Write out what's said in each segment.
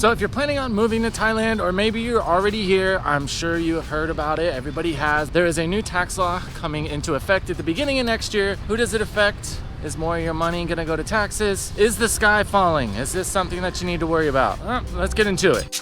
So if you're planning on moving to Thailand, or maybe you're already here, I'm sure you have heard about it. Everybody has. There is a new tax law coming into effect at the beginning of next year. Who does it affect? Is more of your money gonna go to taxes? Is the sky falling? Is this something that you need to worry about? Let's get into it.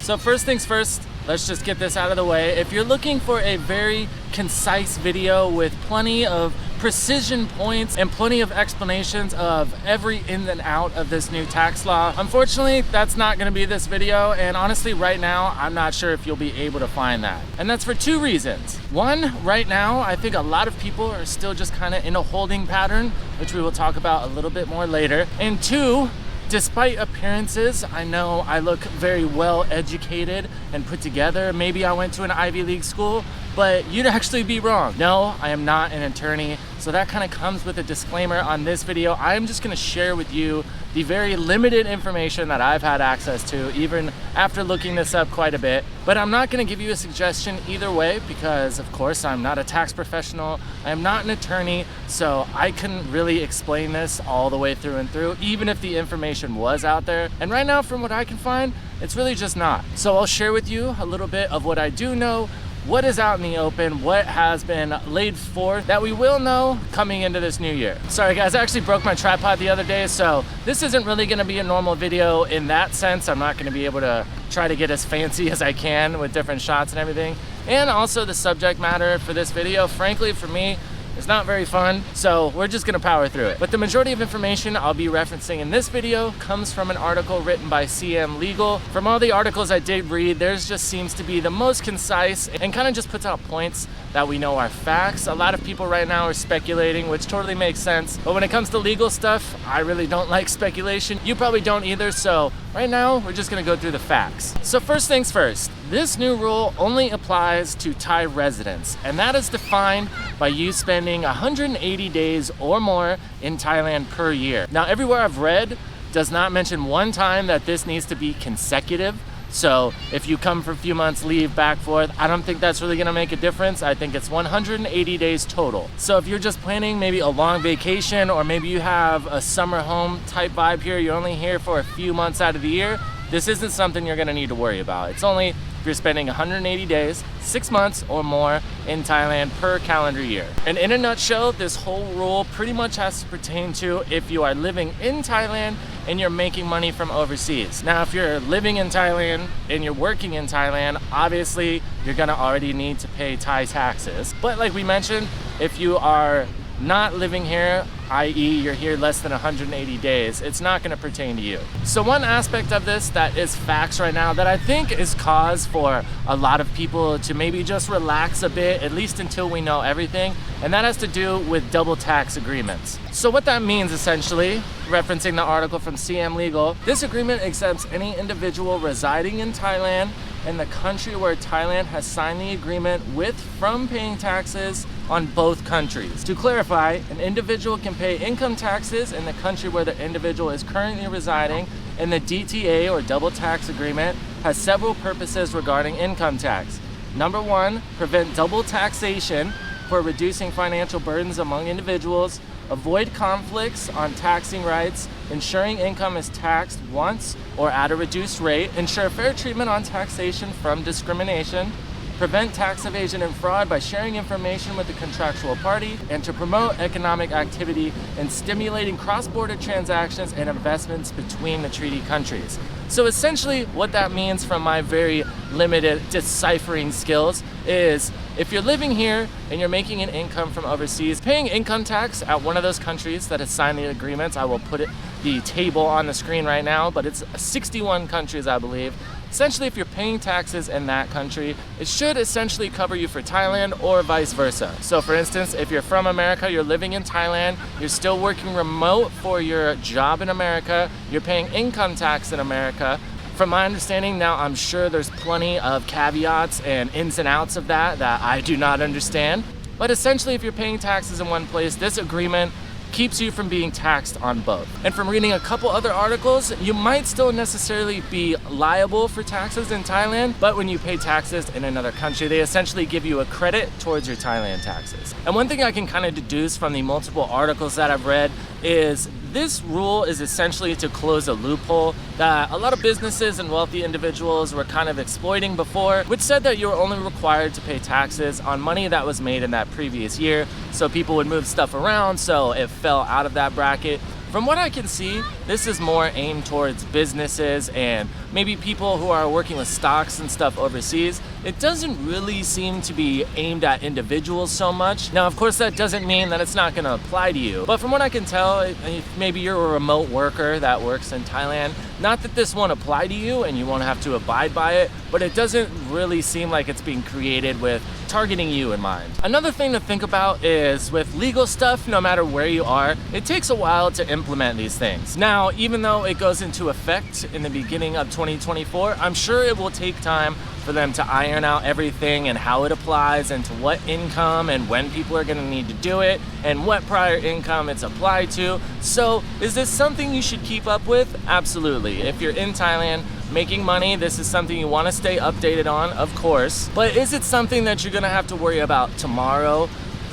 So first things first, let's just get this out of the way. If you're looking for a very concise video with plenty of precision points and plenty of explanations of every in and out of this new tax law, unfortunately, that's not gonna be this video. And honestly, right now, I'm not sure if you'll be able to find that. And that's for two reasons. One, right now, I think a lot of people are still just kind of in a holding pattern, which we will talk about a little bit more later. And two, despite appearances, I know I look very well educated and put together. Maybe I went to an Ivy League school, but you'd actually be wrong. No, I am not an attorney. So that kind of comes with a disclaimer on this video. I am just gonna share with you the very limited information that I've had access to, even after looking this up quite a bit. But I'm not gonna give you a suggestion either way, because of course I'm not a tax professional, I am not an attorney, so I couldn't really explain this all the way through and through, even if the information was out there. And right now, from what I can find, it's really just not. So I'll share with you a little bit of what I do know, what is out in the open, what has been laid forth that we will know coming into this new year. Sorry guys, I actually broke my tripod the other day, so this isn't really gonna be a normal video in that sense. I'm not gonna be able to try to get as fancy as I can with different shots and everything. And also the subject matter for this video, frankly, for me, it's not very fun, so we're just gonna power through it. But the majority of information I'll be referencing in this video comes from an article written by CM Legal. From all the articles I did read, theirs just seems to be the most concise and kind of just puts out points that we know are facts. A lot of people right now are speculating, which totally makes sense. But when it comes to legal stuff, I really don't like speculation. You probably don't either, so right now, we're just gonna go through the facts. So first things first, this new rule only applies to Thai residents, and that is defined by you spending 180 days or more in Thailand per year. Now, everywhere I've read does not mention one time that this needs to be consecutive. So if you come for a few months, leave, back, forth, I don't think that's really gonna make a difference. I think it's 180 days total. So if you're just planning maybe a long vacation, or maybe you have a summer home type vibe here, you're only here for a few months out of the year, this isn't something you're gonna need to worry about. It's only if you're spending 180 days, 6 months or more in Thailand per calendar year. And in a nutshell, this whole rule pretty much has to pertain to if you are living in Thailand and you're making money from overseas. Now, if you're living in Thailand and you're working in Thailand, obviously you're gonna already need to pay Thai taxes. But like we mentioned, if you are not living here, i.e. you're here less than 180 days, it's not gonna pertain to you. So one aspect of this that is facts right now that I think is cause for a lot of people to maybe just relax a bit, at least until we know everything, and that has to do with double tax agreements. So what that means essentially, referencing the article from CM Legal, this agreement exempts any individual residing in Thailand and the country where Thailand has signed the agreement with from paying taxes on both countries. To clarify, an individual can pay income taxes in the country where the individual is currently residing, and the DTA or double tax agreement has several purposes regarding income tax. Number one, prevent double taxation for reducing financial burdens among individuals, avoid conflicts on taxing rights, ensuring income is taxed once or at a reduced rate, ensure fair treatment on taxation from discrimination, prevent tax evasion and fraud by sharing information with the contractual party, and to promote economic activity and stimulating cross-border transactions and investments between the treaty countries. So essentially what that means from my very limited deciphering skills is if you're living here and you're making an income from overseas, paying income tax at one of those countries that has signed the agreements, I will put the table on the screen right now, but it's 61 countries, I believe. Essentially, if you're paying taxes in that country, it should essentially cover you for Thailand or vice versa. So for instance, if you're from America, you're living in Thailand, you're still working remote for your job in America, you're paying income tax in America. From my understanding, now I'm sure there's plenty of caveats and ins and outs of that I do not understand. But essentially, if you're paying taxes in one place, this agreement keeps you from being taxed on both. And from reading a couple other articles, you might still necessarily be liable for taxes in Thailand, but when you pay taxes in another country, they essentially give you a credit towards your Thailand taxes. And one thing I can kind of deduce from the multiple articles that I've read is this rule is essentially to close a loophole that a lot of businesses and wealthy individuals were kind of exploiting before, which said that you were only required to pay taxes on money that was made in that previous year. So people would move stuff around, so it fell out of that bracket. From what I can see, this is more aimed towards businesses and maybe people who are working with stocks and stuff overseas. It doesn't really seem to be aimed at individuals so much. Now, of course, that doesn't mean that it's not gonna apply to you. But from what I can tell, if maybe you're a remote worker that works in Thailand, not that this won't apply to you and you won't have to abide by it, but it doesn't really seem like it's being created with targeting you in mind. Another thing to think about is with legal stuff, no matter where you are, it takes a while to implement these things. Now, even though it goes into effect in the beginning of 2024, I'm sure it will take time for them to iron out everything and how it applies and to what income and when people are gonna need to do it and what prior income it's applied to. So is this something you should keep up with? Absolutely. If you're in Thailand making money, this is something you wanna stay updated on, of course. But is it something that you're gonna have to worry about tomorrow?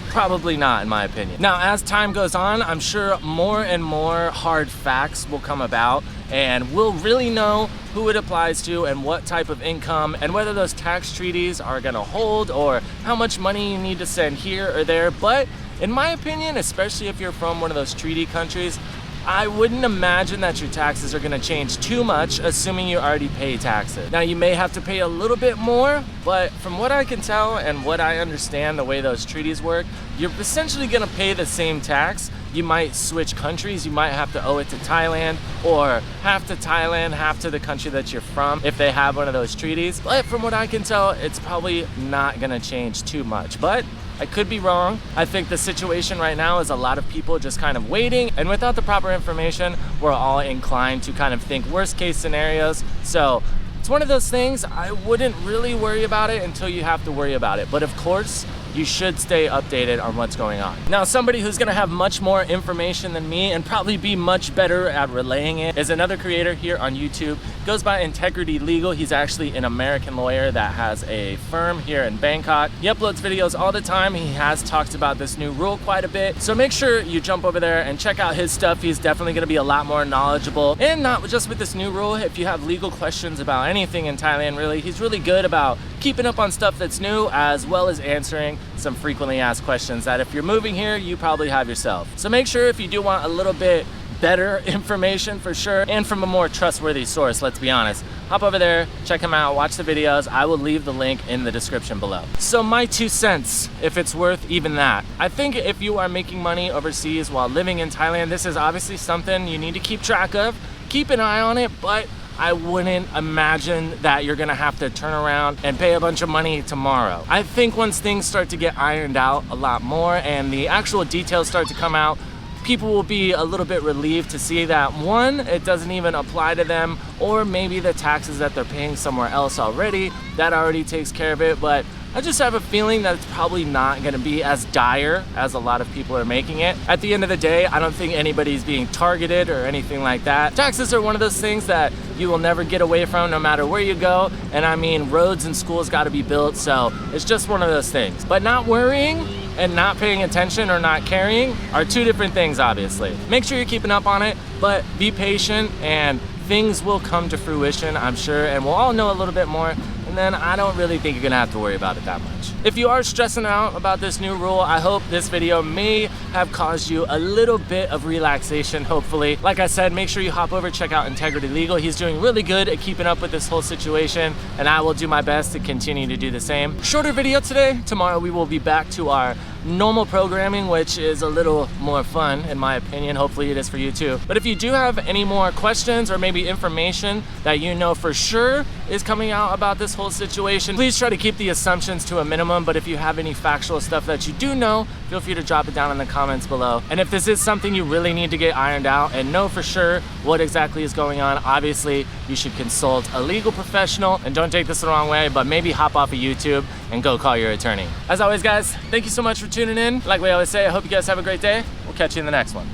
Probably not, in my opinion. Now, as time goes on, I'm sure more and more hard facts will come about and we'll really know who it applies to and what type of income and whether those tax treaties are gonna hold or how much money you need to send here or there. But in my opinion, especially if you're from one of those treaty countries, I wouldn't imagine that your taxes are gonna change too much, assuming you already pay taxes. Now, you may have to pay a little bit more, but from what I can tell and what I understand the way those treaties work, you're essentially gonna pay the same tax. You might switch countries. You might have to owe it to Thailand or half to Thailand, half to the country that you're from if they have one of those treaties. But from what I can tell, it's probably not gonna change too much. But I could be wrong. I think the situation right now is a lot of people just kind of waiting, and without the proper information, we're all inclined to kind of think worst case scenarios. So it's one of those things, I wouldn't really worry about it until you have to worry about it. But of course, you should stay updated on what's going on. Now, somebody who's gonna have much more information than me and probably be much better at relaying it is another creator here on YouTube. Goes by Integrity Legal. He's actually an American lawyer that has a firm here in Bangkok. He uploads videos all the time. He has talked about this new rule quite a bit. So make sure you jump over there and check out his stuff. He's definitely gonna be a lot more knowledgeable. And not just with this new rule, if you have legal questions about anything in Thailand, really, he's really good about keeping up on stuff that's new as well as answering some frequently asked questions that if you're moving here, you probably have yourself. So make sure if you do want a little bit better information for sure, and from a more trustworthy source, let's be honest, hop over there, check him out, watch the videos. I will leave the link in the description below. So my 2 cents, if it's worth even that. I think if you are making money overseas while living in Thailand, this is obviously something you need to keep track of. Keep an eye on it, but I wouldn't imagine that you're gonna have to turn around and pay a bunch of money tomorrow. I think once things start to get ironed out a lot more and the actual details start to come out, people will be a little bit relieved to see that, one, it doesn't even apply to them, or maybe the taxes that they're paying somewhere else already, that already takes care of it. But I just have a feeling that it's probably not gonna be as dire as a lot of people are making it. At the end of the day, I don't think anybody's being targeted or anything like that. Taxes are one of those things that you will never get away from no matter where you go. And I mean, roads and schools gotta be built, so it's just one of those things. But not worrying and not paying attention or not caring are two different things, obviously. Make sure you're keeping up on it, but be patient and things will come to fruition, I'm sure, and we'll all know a little bit more. And then I don't really think you're gonna have to worry about it that much. If you are stressing out about this new rule, I hope this video may have caused you a little bit of relaxation, hopefully. Like I said, make sure you hop over, check out Integrity Legal. He's doing really good at keeping up with this whole situation, and I will do my best to continue to do the same. Shorter video today. Tomorrow we will be back to our normal programming, which is a little more fun in my opinion. Hopefully it is for you too. But if you do have any more questions or maybe information that you know for sure is coming out about this whole situation, please try to keep the assumptions to a minimum. But if you have any factual stuff that you do know, feel free to drop it down in the comments below. And if this is something you really need to get ironed out and know for sure what exactly is going on, obviously you should consult a legal professional. And don't take this the wrong way, but maybe hop off of YouTube and go call your attorney. As always, guys, thank you so much for tuning in. Like we always say, I hope you guys have a great day. We'll catch you in the next one.